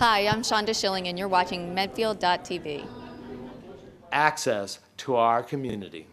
Hi, I'm Shonda Schilling, and you're watching Medfield.tv. Access to our community.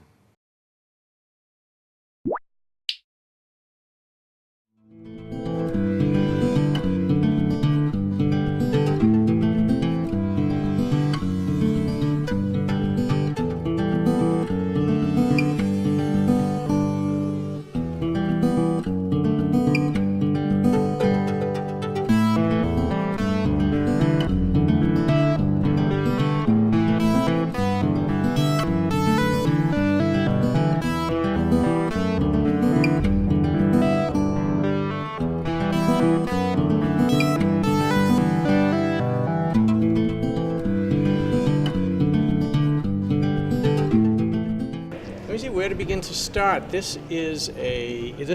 Where to begin to start? This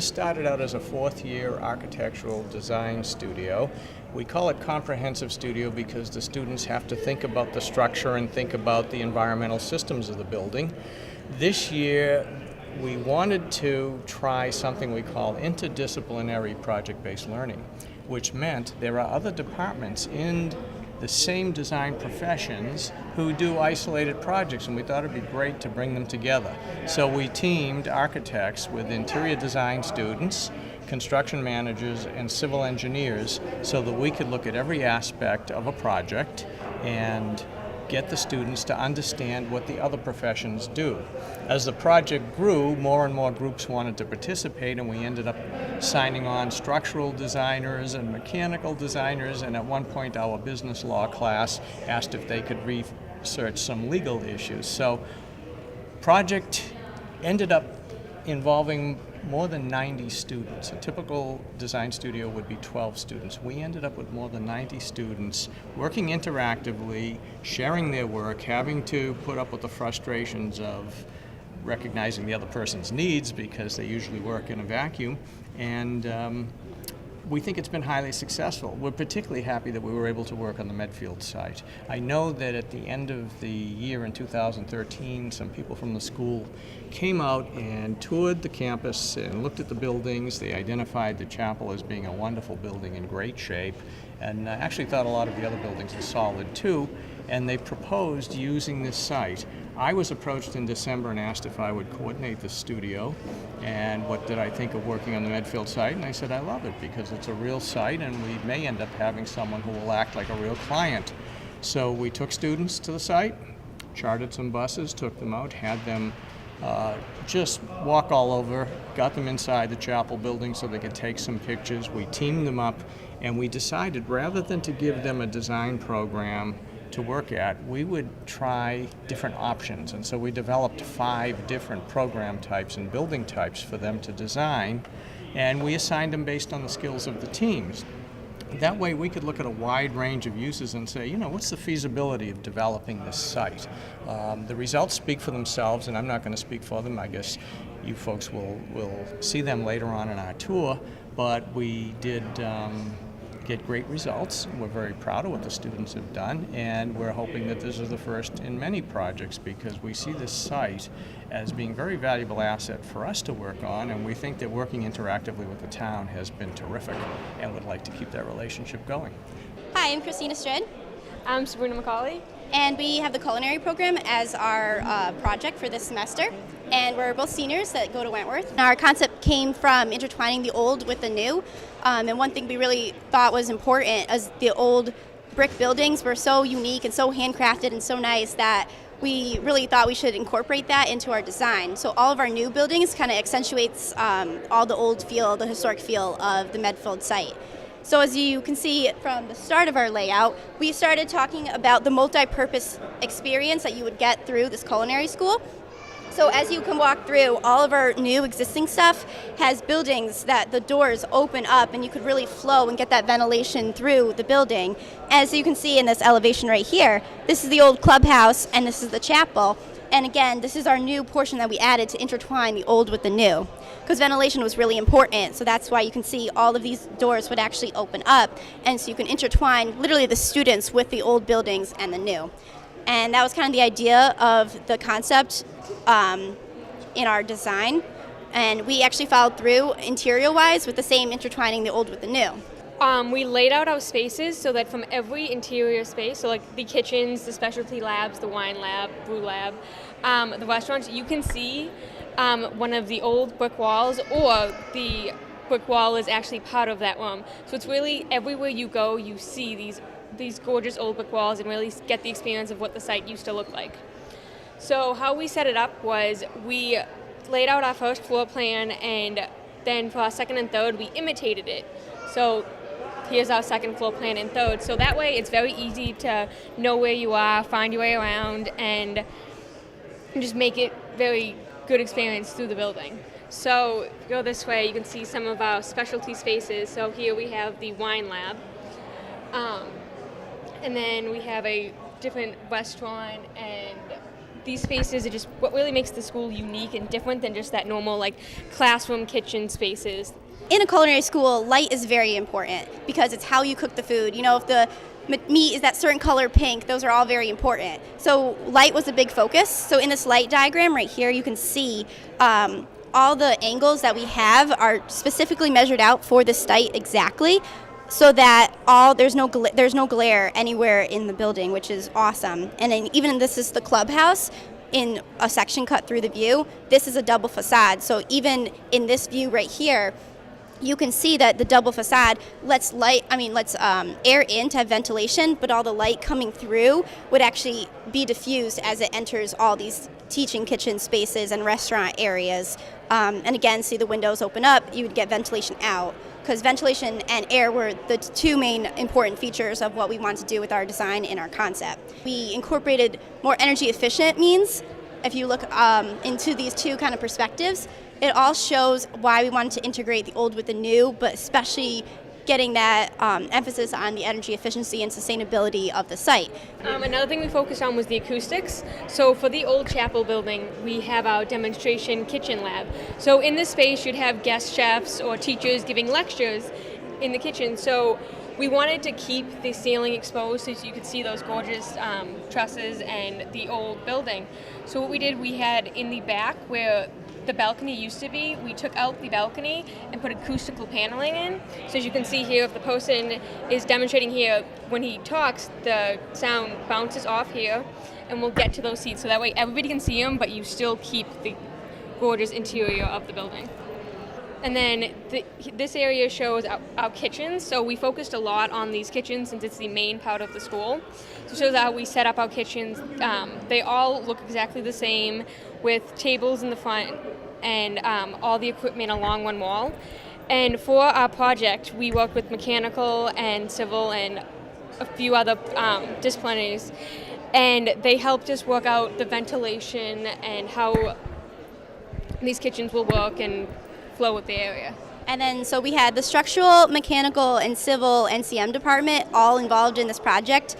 started out as a fourth-year architectural design studio. We call it comprehensive studio because the students have to think about the structure and think about the environmental systems of the building. This year, we wanted to try something we call interdisciplinary project-based learning, which meant there are other departments in the same design professions who do isolated projects, and we thought it'd be great to bring them together. So we teamed architects with interior design students, construction managers, and civil engineers so that we could look at every aspect of a project and get the students to understand what the other professions do. As the project grew, more and more groups wanted to participate, and we ended up signing on structural designers and mechanical designers, and at one point our business law class asked if they could research some legal issues. So project ended up involving more than 90 students. A typical design studio would be 12 students. We ended up with more than 90 students working interactively, sharing their work, having to put up with the frustrations of recognizing the other person's needs because they usually work in a vacuum, and we think it's been highly successful. We're particularly happy that we were able to work on the Medfield site. I know that at the end of the year in 2013, some people from the school came out and toured the campus and looked at the buildings. They identified the chapel as being a wonderful building in great shape, and actually thought a lot of the other buildings are solid too, and they proposed using this site. I was approached in December and asked if I would coordinate the studio and what did I think of working on the Medfield site, and I said I love it because it's a real site and we may end up having someone who will act like a real client. So we took students to the site, chartered some buses, took them out, had them just walk all over, got them inside the chapel building so they could take some pictures. We teamed them up, and we decided rather than to give them a design program to work at, we would try different options. And so we developed 5 different program types and building types for them to design, and we assigned them based on the skills of the teams. That way we could look at a wide range of uses and say, what's the feasibility of developing this site? The results speak for themselves, and I'm not going to speak for them. I guess you folks will see them later on in our tour, but we did get great results. We're very proud of what the students have done, and we're hoping that this is the first in many projects because we see this site as being a very valuable asset for us to work on, and we think that working interactively with the town has been terrific and would like to keep that relationship going. Hi, I'm Christina Strid. I'm Sabrina McCauley. And we have the culinary program as our project for this semester. And we're both seniors that go to Wentworth. Our concept came from intertwining the old with the new. And one thing we really thought was important is the old brick buildings were so unique and so handcrafted and so nice that we really thought we should incorporate that into our design. So all of our new buildings kind of accentuates all the old feel, the historic feel of the Medfield site. So as you can see from the start of our layout, we started talking about the multi-purpose experience that you would get through this culinary school. So as you can walk through, all of our new existing stuff has buildings that the doors open up and you could really flow and get that ventilation through the building. As you can see in this elevation right here, this is the old clubhouse and this is the chapel. And again, this is our new portion that we added to intertwine the old with the new, because ventilation was really important. So that's why you can see all of these doors would actually open up, and so you can intertwine literally the students with the old buildings and the new. And that was kind of the idea of the concept in our design. And we actually followed through interior-wise with the same intertwining the old with the new. We laid out our spaces so that from every interior space, so like the kitchens, the specialty labs, the wine lab, brew lab, the restaurants, you can see one of the old brick walls, or the brick wall is actually part of that room. So it's really everywhere you go, you see these gorgeous old brick walls and really get the experience of what the site used to look like. So how we set it up was we laid out our first floor plan, and then for our second and third, we imitated it. So here's our second floor plan and third. So that way it's very easy to know where you are, find your way around, and just make it very good experience through the building. So if you go this way, you can see some of our specialty spaces. So here we have the wine lab. And then we have a different restaurant, and these spaces are just what really makes the school unique and different than just that normal like classroom kitchen spaces. In a culinary school, light is very important because it's how you cook the food. You know, if the meat is that certain color pink, those are all very important. So light was a big focus. So in this light diagram right here, you can see all the angles that we have are specifically measured out for the site exactly, so that there's no glare anywhere in the building, which is awesome. And then even this is the clubhouse in a section cut through the view. This is a double facade. So even in this view right here, you can see that the double facade lets air in to have ventilation, but all the light coming through would actually be diffused as it enters all these teaching kitchen spaces and restaurant areas. And again, see the windows open up, you would get ventilation out, because ventilation and air were the two main important features of what we wanted to do with our design and our concept. We incorporated more energy efficient means. If you look into these two kind of perspectives, it all shows why we wanted to integrate the old with the new, but especially getting that emphasis on the energy efficiency and sustainability of the site. Another thing we focused on was the acoustics. So for the old chapel building, we have our demonstration kitchen lab. So in this space, you'd have guest chefs or teachers giving lectures in the kitchen. So we wanted to keep the ceiling exposed so you could see those gorgeous trusses and the old building. So what we did, we had in the back where the balcony used to be, we took out the balcony and put acoustical paneling in. So as you can see here, if the person is demonstrating here, when he talks, the sound bounces off here, and we'll get to those seats. So that way everybody can see them, but you still keep the gorgeous interior of the building. And then this area shows our kitchens. So we focused a lot on these kitchens since it's the main part of the school. So it shows how we set up our kitchens. They all look exactly the same, with tables in the front and all the equipment along one wall. And for our project, we worked with mechanical and civil and a few other disciplinaries. And they helped us work out the ventilation and how these kitchens will work and flow with the area. And then so we had the structural, mechanical, and civil NCM department all involved in this project,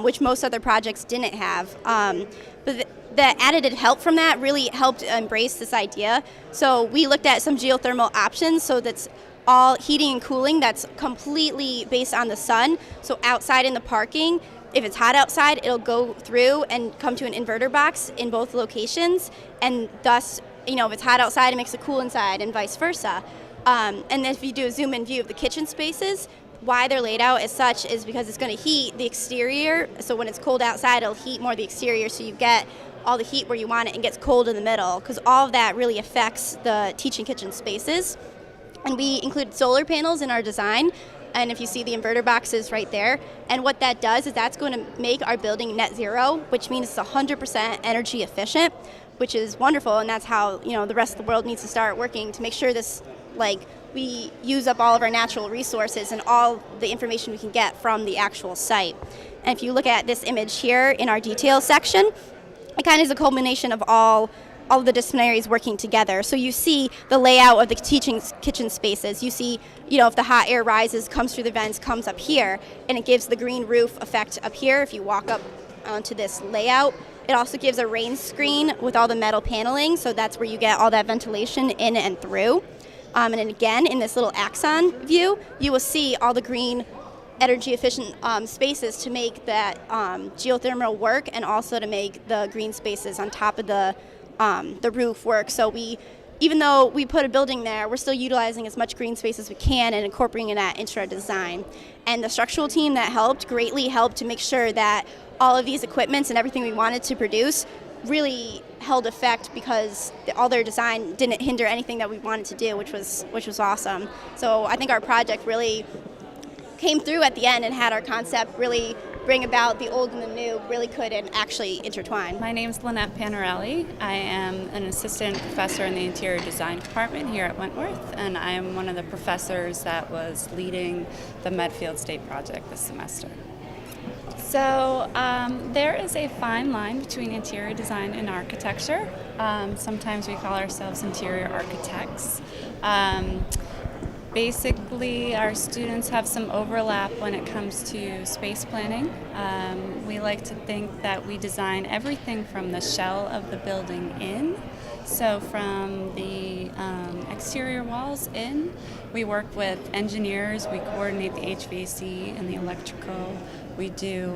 which most other projects didn't have. But the additive help from that really helped embrace this idea. So we looked at some geothermal options, so that's all heating and cooling that's completely based on the sun. So outside in the parking, if it's hot outside, it'll go through and come to an inverter box in both locations, and thus, you know, if it's hot outside, it makes it cool inside, and vice versa. And then if you do a zoom-in view of the kitchen spaces, why they're laid out as such is because it's going to heat the exterior. So when it's cold outside, it'll heat more the exterior, so you get all the heat where you want it and gets cold in the middle, because all of that really affects the teaching kitchen spaces. And we included solar panels in our design, and if you see the inverter boxes right there, and what that does is that's going to make our building net zero, which means it's 100% energy efficient, which is wonderful, and that's how, you know, the rest of the world needs to start working to make sure this, like, we use up all of our natural resources and all the information we can get from the actual site. And if you look at this image here in our details section, it kind of is a culmination of all of the disciplinaries working together. So you see the layout of the teaching kitchen spaces. You see, you know, if the hot air rises, comes through the vents, comes up here, and it gives the green roof effect up here if you walk up onto this layout. It also gives a rain screen with all the metal paneling, so that's where you get all that ventilation in and through. And then again, in this little axon view, you will see all the green energy efficient spaces to make that geothermal work, and also to make the green spaces on top of the roof work. So we even though we put a building there, we're still utilizing as much green space as we can and incorporating that into our design. And the structural team that greatly helped to make sure that all of these equipments and everything we wanted to produce really held effect, because all their design didn't hinder anything that we wanted to do, which was awesome. So I think our project really came through at the end and had our concept really bring about the old and the new really could and actually intertwine. My name is Lynette Panarelli. I am an assistant professor in the interior design department here at Wentworth, and I am one of the professors that was leading the Medfield State project this semester. So there is a fine line between interior design and architecture. Sometimes we call ourselves interior architects. Basically, our students have some overlap when it comes to space planning. We like to think that we design everything from the shell of the building in. So from the exterior walls in, we work with engineers, we coordinate the HVAC and the electrical. We do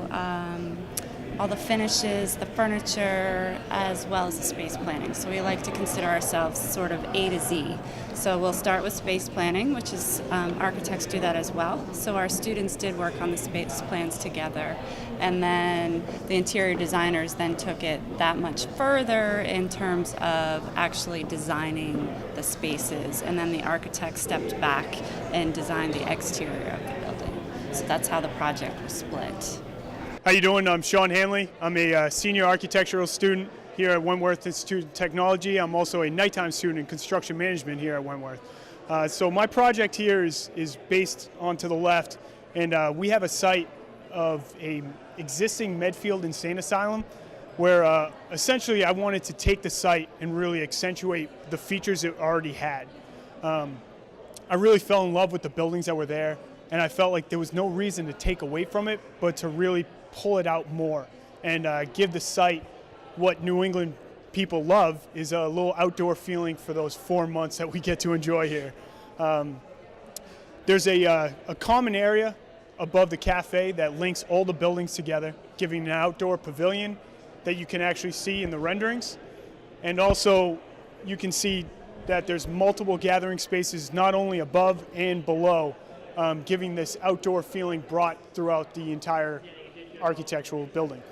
all the finishes, the furniture, as well as the space planning. So we like to consider ourselves sort of A to Z. So we'll start with space planning, which is architects do that as well. So our students did work on the space plans together. And then the interior designers then took it that much further in terms of actually designing the spaces. And then the architects stepped back and designed the exterior of the building. So that's how the project was split. How you doing? I'm Sean Hanley. I'm a senior architectural student here at Wentworth Institute of Technology. I'm also a nighttime student in construction management here at Wentworth. So my project here is based onto the left, and we have a site of a existing Medfield insane asylum where essentially I wanted to take the site and really accentuate the features it already had. I really fell in love with the buildings that were there, and I felt like there was no reason to take away from it, but to really pull it out more and give the site what New England people love, is a little outdoor feeling for those 4 months that we get to enjoy here. There's a common area above the cafe that links all the buildings together, giving an outdoor pavilion that you can actually see in the renderings. And also you can see that there's multiple gathering spaces not only above and below, giving this outdoor feeling brought throughout the entire architectural building.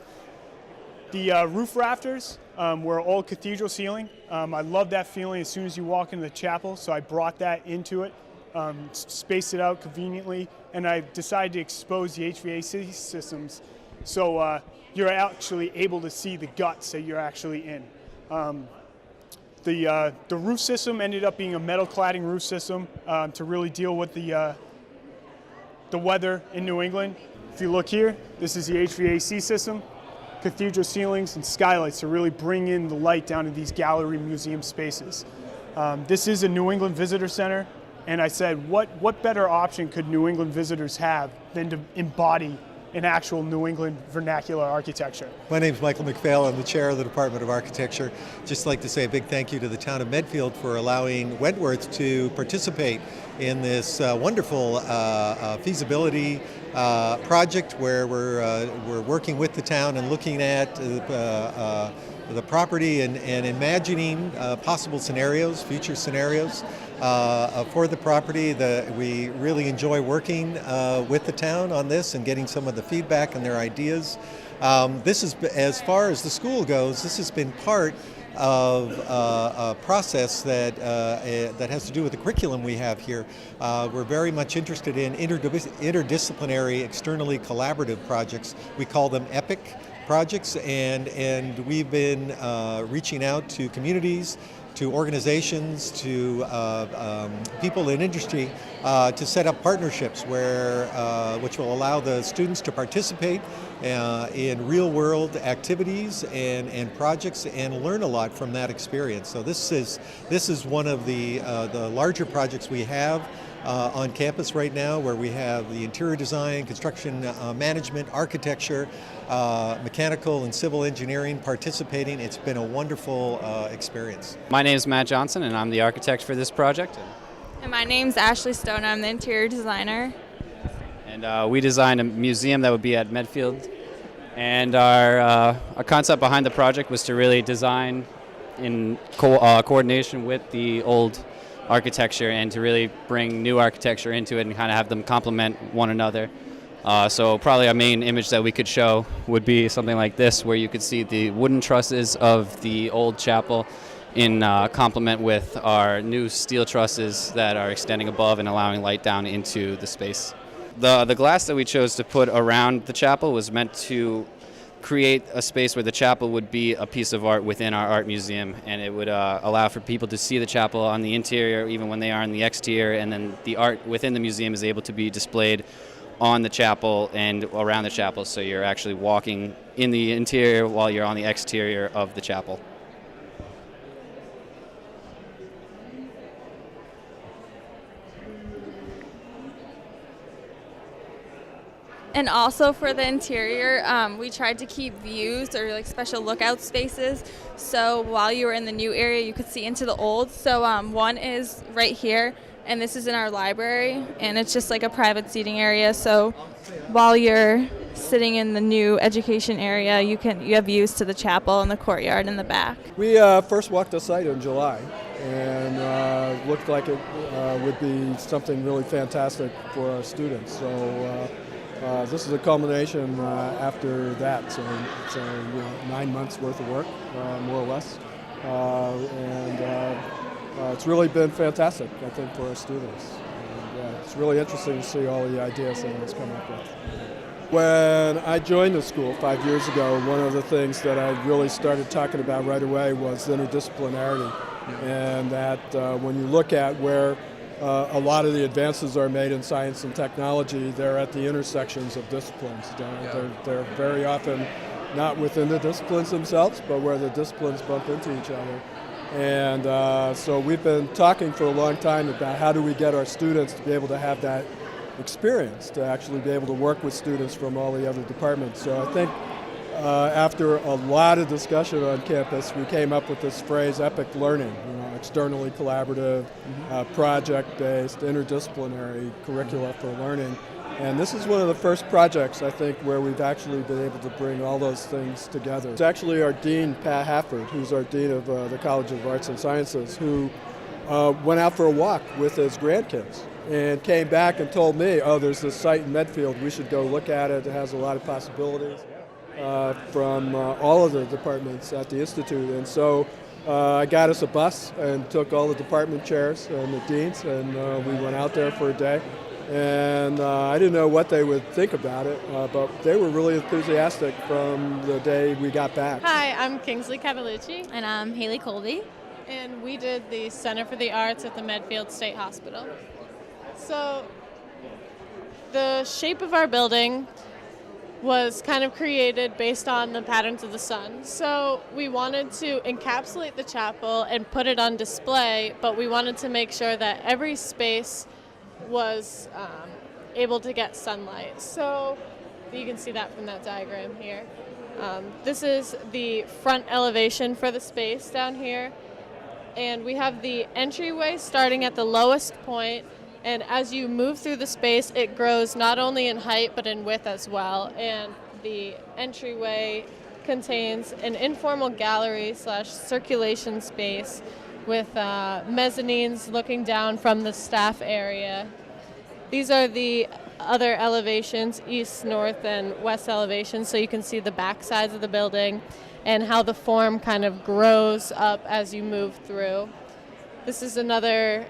The roof rafters were all cathedral ceiling. I love that feeling as soon as you walk into the chapel, so I brought that into it, spaced it out conveniently, and I decided to expose the HVAC systems so you're actually able to see the guts that you're actually in. The roof system ended up being a metal cladding roof system to really deal with the weather in New England. If you look here, this is the HVAC system, cathedral ceilings and skylights to really bring in the light down to these gallery museum spaces. This is a New England Visitor Center, and I said, what better option could New England visitors have than to embody an actual New England vernacular architecture? My name is Michael McPhail. I'm the chair of the Department of Architecture. Just like to say a big thank you to the town of Medfield for allowing Wentworth to participate in this wonderful feasibility project where we're working with the town and looking at the property and imagining possible scenarios, future scenarios for the property. We really enjoy working with the town on this and getting some of the feedback and their ideas. This is, as far as the school goes, this has been part of a process that has to do with the curriculum we have here. We're very much interested in interdisciplinary, externally collaborative projects. We call them EPIC projects, and we've been reaching out to communities, to organizations, to people in industry to set up partnerships which will allow the students to participate in real-world activities and projects and learn a lot from that experience. So this is one of the larger projects we have on campus right now, where we have the interior design, construction management, architecture, mechanical and civil engineering participating. It's been a wonderful experience. My name is Matt Johnson, and I'm the architect for this project. And my name's Ashley Stone. I'm the interior designer. And we designed a museum that would be at Medfield. And our concept behind the project was to really design in coordination with the old architecture, and to really bring new architecture into it and kind of have them complement one another. So probably our main image that we could show would be something like this, where you could see the wooden trusses of the old chapel in complement with our new steel trusses that are extending above and allowing light down into the space. The glass that we chose to put around the chapel was meant to create a space where the chapel would be a piece of art within our art museum, and it would allow for people to see the chapel on the interior even when they are on the exterior, and then the art within the museum is able to be displayed on the chapel and around the chapel, so you're actually walking in the interior while you're on the exterior of the chapel. And also for the interior, we tried to keep views or like special lookout spaces. So while you were in the new area, you could see into the old. So one is right here, and this is in our library, and it's just like a private seating area. So while you're sitting in the new education area, you have views to the chapel and the courtyard in the back. We first walked the site in July, and looked like it would be something really fantastic for our students. So. This is a culmination after that, so it's 9 months worth of work, more or less, and it's really been fantastic, I think, for our students. And, it's really interesting to see all the ideas that it's come up with. When I joined the school 5 years ago, one of the things that I really started talking about right away was interdisciplinarity, and that when you look at where a lot of the advances are made in science and technology, they're at the intersections of disciplines. They're very often not within the disciplines themselves, but where the disciplines bump into each other. And so we've been talking for a long time about how do we get our students to be able to have that experience, to actually be able to work with students from all the other departments. So I think after a lot of discussion on campus, we came up with this phrase, epic learning, externally collaborative, project-based, interdisciplinary curricula for learning. And this is one of the first projects, I think, where we've actually been able to bring all those things together. It's actually our dean, Pat Hafford, who's our dean of the College of Arts and Sciences, who went out for a walk with his grandkids and came back and told me, oh, there's this site in Medfield, we should go look at it. It has a lot of possibilities from all of the departments at the Institute. And so I got us a bus and took all the department chairs and the deans, and we went out there for a day. And I didn't know what they would think about it, but they were really enthusiastic from the day we got back. Hi, I'm Kingsley Cavalucci. And I'm Haley Colby. And we did the Center for the Arts at the Medfield State Hospital. So the shape of our building was kind of created based on the patterns of the sun. So we wanted to encapsulate the chapel and put it on display, but we wanted to make sure that every space was able to get sunlight. So you can see that from that diagram here. This is the front elevation for the space down here. And we have the entryway starting at the lowest point, and as you move through the space, it grows not only in height but in width as well. And the entryway contains an informal gallery / circulation space with mezzanines looking down from the staff area. These are the other elevations, east, north, and west elevations, so you can see the back sides of the building and how the form kind of grows up as you move through. This is another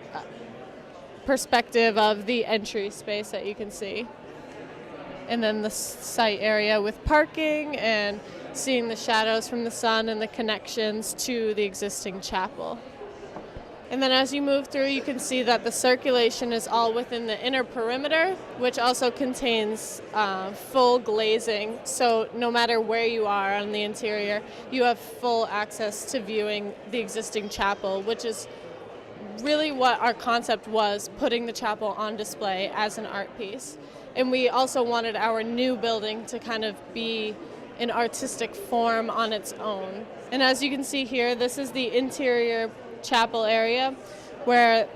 perspective of the entry space that you can see. And then the site area with parking and seeing the shadows from the sun and the connections to the existing chapel. And then as you move through, you can see that the circulation is all within the inner perimeter, which also contains full glazing. So no matter where you are on the interior, you have full access to viewing the existing chapel, which is really what our concept was, putting the chapel on display as an art piece. And we also wanted our new building to kind of be an artistic form on its own. And as you can see here, this is the interior chapel area, where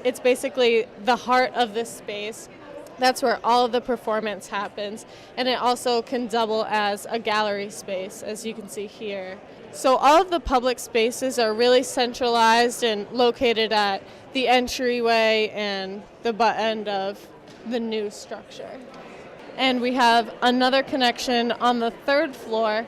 it's basically the heart of this space. That's where all of the performance happens, and it also can double as a gallery space, as you can see here. So all of the public spaces are really centralized and located at the entryway and the butt end of the new structure. And we have another connection on the 3rd floor,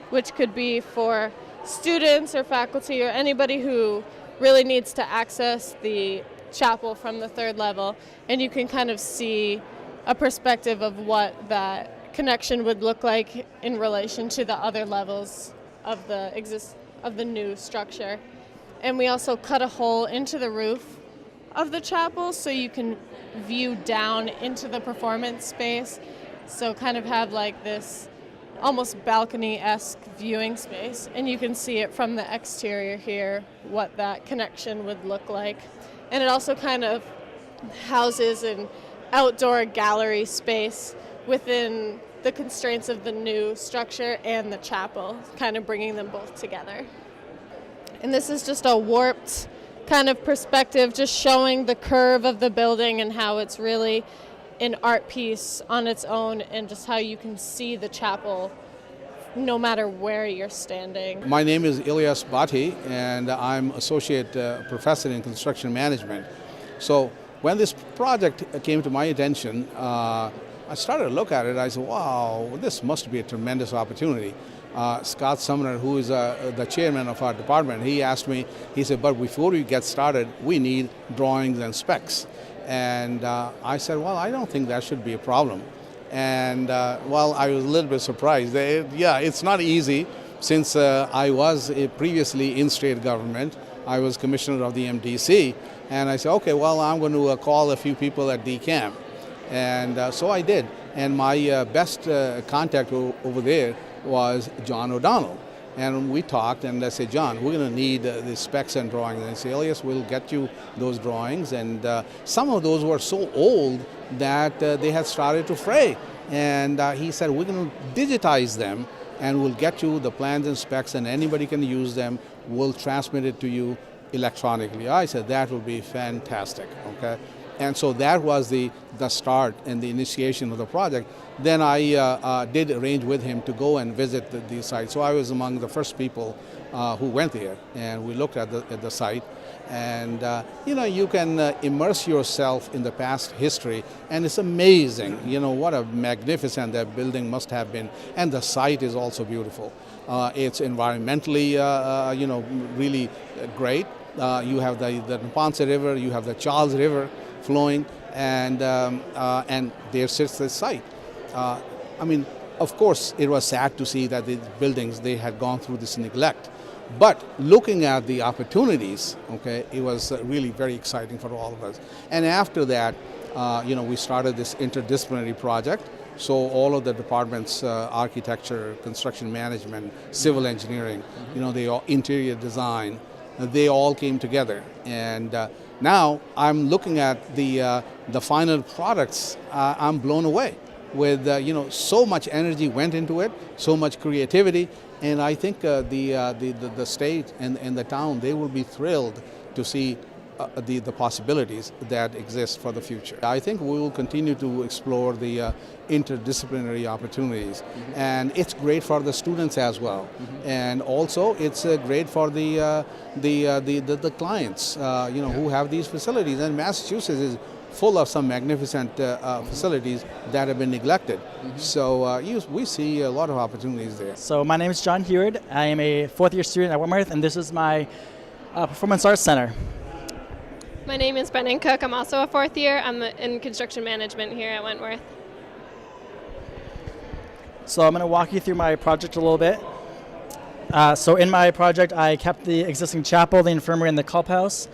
which could be for students or faculty or anybody who really needs to access the chapel from the 3rd level, and you can kind of see a perspective of what that connection would look like in relation to the other levels of the new structure. And we also cut a hole into the roof of the chapel so you can view down into the performance space, so kind of have like this almost balcony-esque viewing space, and you can see it from the exterior here what that connection would look like. And it also kind of houses an outdoor gallery space within the constraints of the new structure and the chapel, kind of bringing them both together. And this is just a warped kind of perspective, just showing the curve of the building and how it's really an art piece on its own, and just how you can see the chapel no matter where you're standing. My name is Ilyas Bhatti, and I'm Associate Professor in Construction Management. So when this project came to my attention, I started to look at it. I said, wow, this must be a tremendous opportunity. Scott Sumner, who is the chairman of our department, he asked me, he said, but before we get started, we need drawings and specs. And I said, well, I don't think that should be a problem. And well, I was a little bit surprised. Yeah, it's not easy, since I was previously in state government. I was commissioner of the MDC, and I said, okay, well, I'm going to call a few people at DCAM. And so I did. And my best contact over there was John O'Donnell. And we talked, and I said, John, we're going to need the specs and drawings. And I said, Elias, we'll get you those drawings. And some of those were so old that they had started to fray. And he said, we're going to digitize them, and we'll get you the plans and specs, and anybody can use them. We'll transmit it to you electronically. I said, that would be fantastic, okay? And so that was the start and the initiation of the project. Then I did arrange with him to go and visit the site. So I was among the first people who went there, and we looked at the site. And you know, you can immerse yourself in the past history, and it's amazing, you know, what a magnificent that building must have been. And the site is also beautiful. It's environmentally, you know, really great. You have the Neponset River, you have the Charles River flowing, and there sits the site. I mean, of course, it was sad to see that the buildings, they had gone through this neglect. But looking at the opportunities, okay, it was really very exciting for all of us. And after that, you know, we started this interdisciplinary project. So all of the departments, architecture, construction management, civil engineering, you know, they all, interior design, they all came together. And now I'm looking at the final products. I'm blown away with, you know, so much energy went into it, so much creativity. And I think the state and the town, they will be thrilled to see the possibilities that exist for the future. I think we will continue to explore the interdisciplinary opportunities, and it's great for the students as well. And also, it's great for the clients, you know, who have these facilities. And Massachusetts is full of some magnificent facilities that have been neglected. So we see a lot of opportunities there. So my name is John Heward. I am a fourth-year student at Wentworth, and this is my Performance Arts Center. My name is Brennan Cook. I'm also a fourth year. I'm in construction management here at Wentworth. So I'm going to walk you through my project a little bit. So in my project, I kept the existing chapel, the infirmary, and the clubhouse,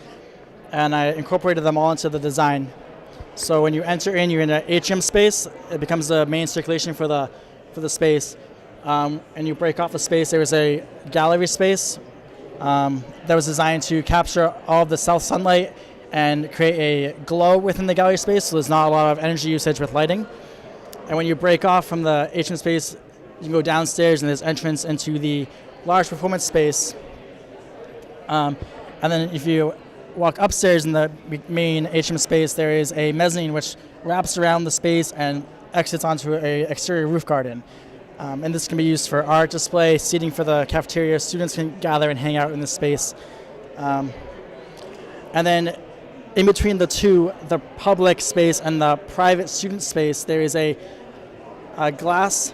and I incorporated them all into the design. So when you enter in, you're in an atrium space. It becomes the main circulation for the space. And you break off the space. There was a gallery space that was designed to capture all of the south sunlight and create a glow within the gallery space, so there's not a lot of energy usage with lighting. And when you break off from the atrium space, you can go downstairs, and there's entrance into the large performance space. And then if you walk upstairs in the main HM space, there is a mezzanine which wraps around the space and exits onto an exterior roof garden. And this can be used for art display, seating for the cafeteria. Students can gather and hang out in this space. And then in between the two, the public space and the private student space, there is a glass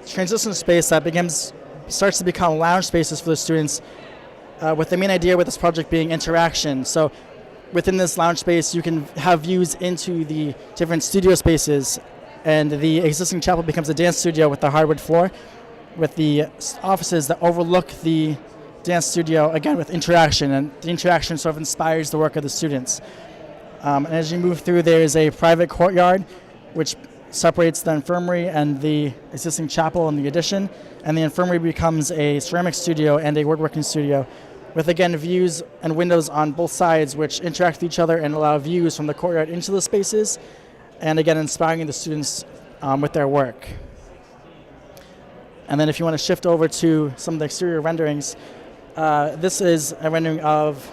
transition space that starts to become lounge spaces for the students, with the main idea with this project being interaction. So within this lounge space, you can have views into the different studio spaces, and the existing chapel becomes a dance studio with the hardwood floor, with the offices that overlook the dance studio, again with interaction, and the interaction sort of inspires the work of the students. And as you move through, there is a private courtyard which separates the infirmary and the existing chapel and the addition, and the infirmary becomes a ceramic studio and a woodworking studio, with again views and windows on both sides which interact with each other and allow views from the courtyard into the spaces, and again inspiring the students with their work. And then if you want to shift over to some of the exterior renderings, this is a rendering of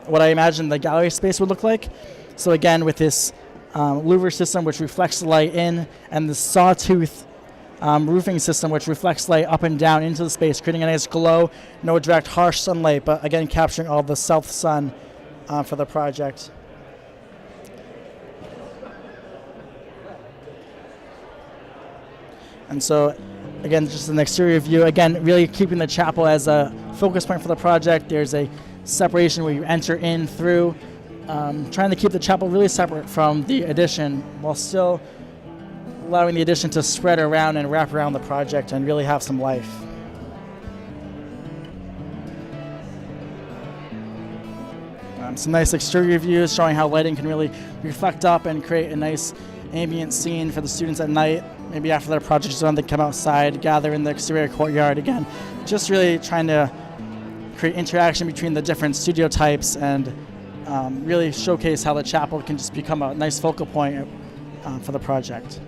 what I imagine the gallery space would look like. So again, with this louver system which reflects the light in, and the sawtooth roofing system which reflects light up and down into the space, creating a nice glow, no direct harsh sunlight, but again capturing all the south sun for the project. And so again, just an exterior view, again really keeping the chapel as a focus point for the project. There's a separation where you enter in through, trying to keep the chapel really separate from the addition while still allowing the addition to spread around and wrap around the project and really have some life. Some nice exterior views showing how lighting can really reflect up and create a nice ambient scene for the students at night. Maybe after their project is done, they come outside, gather in the exterior courtyard again. Just really trying to create interaction between the different studio types and really showcase how the chapel can just become a nice focal point for the project.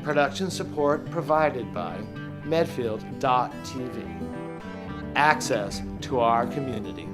Production support provided by Medfield.tv. Access to our community.